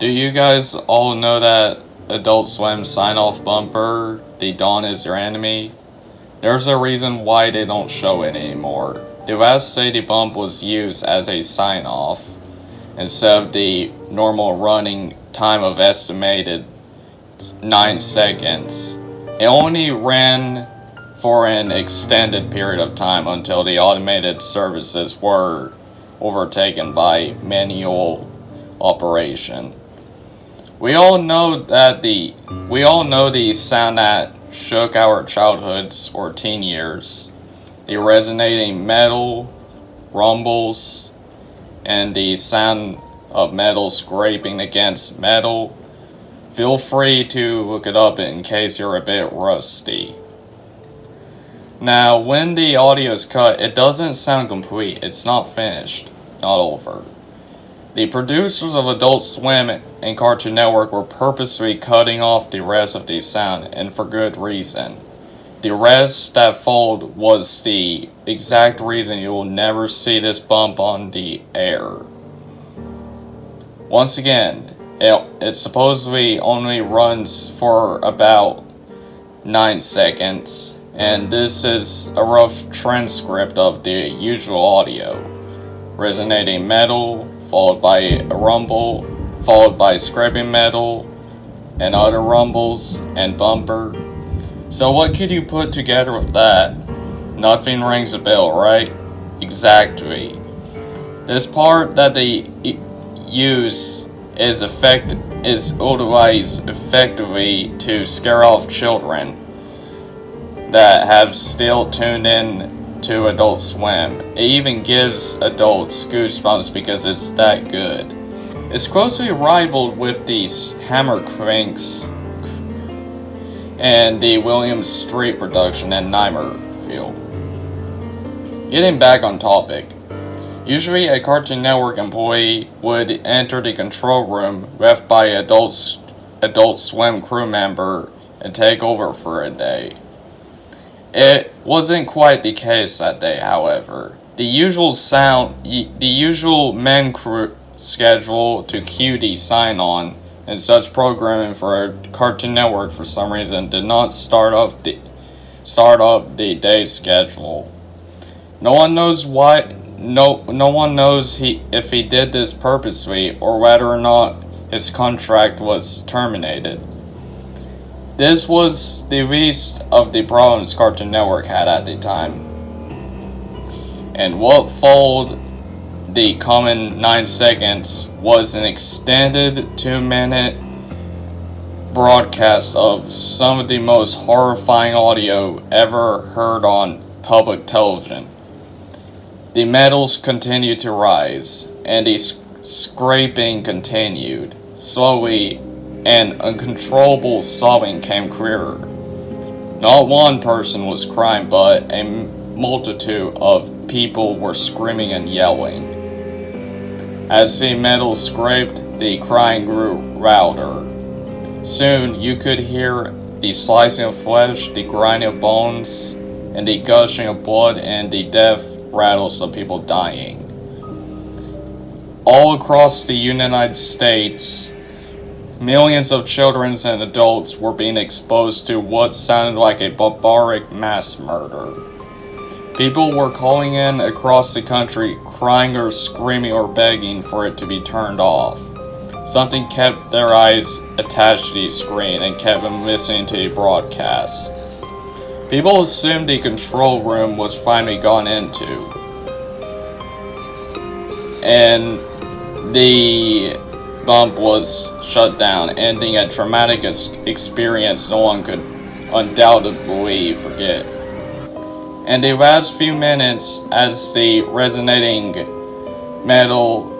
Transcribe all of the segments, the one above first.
Do you guys all know that Adult Swim sign-off bumper, "The Dawn is your enemy"? There's a reason why they don't show it anymore. The West say the bump was used as a sign-off instead of the normal running time of estimated 9 seconds. It only ran for an extended period of time until the automated services were overtaken by manual operation. We all know the sound that shook our childhoods or teen years. The resonating metal, rumbles, and the sound of metal scraping against metal. Feel free to look it up in case you're a bit rusty. Now, when the audio is cut, it doesn't sound complete. It's not finished, not over. The producers of Adult Swim and Cartoon Network were purposely cutting off the rest of the sound, and for good reason. The rest that followed was the exact reason you will never see this bump on the air. Once again, it supposedly only runs for about 9 seconds, and this is a rough transcript of the usual audio. Resonating metal, followed by a rumble, followed by scraping metal, and other rumbles, and bumper. So what could you put together with that? Nothing rings a bell, right? Exactly. This part that they use is utilized effectively to scare off children that have still tuned in to Adult Swim. It even gives adults goosebumps because it's that good. It's closely rivaled with the Hammer Cranks and the Williams Street production and Nightmarefield. Getting back on topic, usually a Cartoon Network employee would enter the control room left by an Adult Swim crew member and take over for a day. It wasn't quite the case that day, however. The usual men crew schedule to cue the sign-on and such programming for a Cartoon Network for some reason did not start up the day's schedule. No one knows why. No one knows if he did this purposely or whether or not his contract was terminated. This was the least of the problems Cartoon Network had at the time. And what followed the common 9 seconds was an extended 2-minute broadcast of some of the most horrifying audio ever heard on public television. The metals continued to rise, and the scraping continued. Slowly, and uncontrollable sobbing came clearer. Not one person was crying, but a multitude of people were screaming and yelling. As the metal scraped, the crying grew louder. Soon, you could hear the slicing of flesh, the grinding of bones, and the gushing of blood, and the death rattles of people dying. All across the United States, millions of children and adults were being exposed to what sounded like a barbaric mass murder. People were calling in across the country, crying or screaming or begging for it to be turned off. Something kept their eyes attached to the screen and kept them listening to the broadcast. People assumed the control room was finally gone into, and the bump was shut down, ending a traumatic experience no one could undoubtedly forget. And the last few minutes, as the resonating metal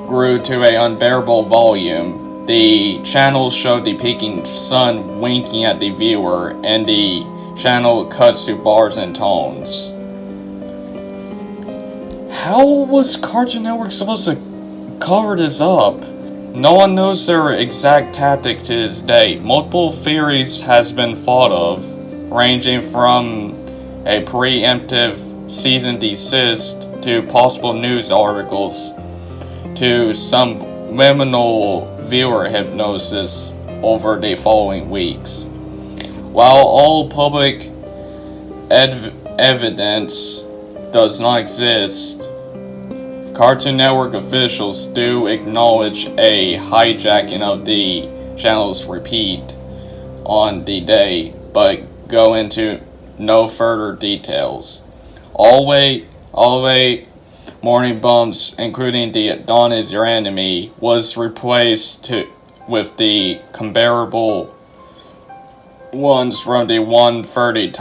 grew to an unbearable volume, the channel showed the peaking sun winking at the viewer, and the channel cuts to bars and tones. How was Cartoon Network supposed to cover this up? No one knows their exact tactic to this day. Multiple theories has been thought of, ranging from a preemptive cease and desist to possible news articles to some subliminal viewer hypnosis over the following weeks. While all public evidence does not exist, Cartoon Network officials do acknowledge a hijacking of the channel's repeat on the day, but go into no further details. All morning bumps, including the Dawn is Your Enemy, was replaced with the comparable ones from the 1:30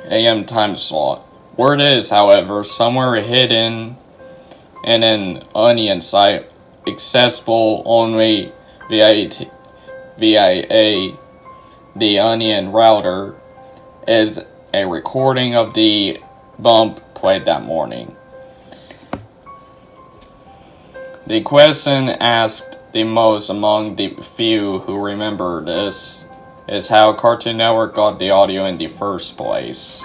AM time slot. Word is, however, somewhere hidden in an Onion site, accessible only via the Onion router, is a recording of the bump played that morning. The question asked the most among the few who remember this is how Cartoon Network got the audio in the first place.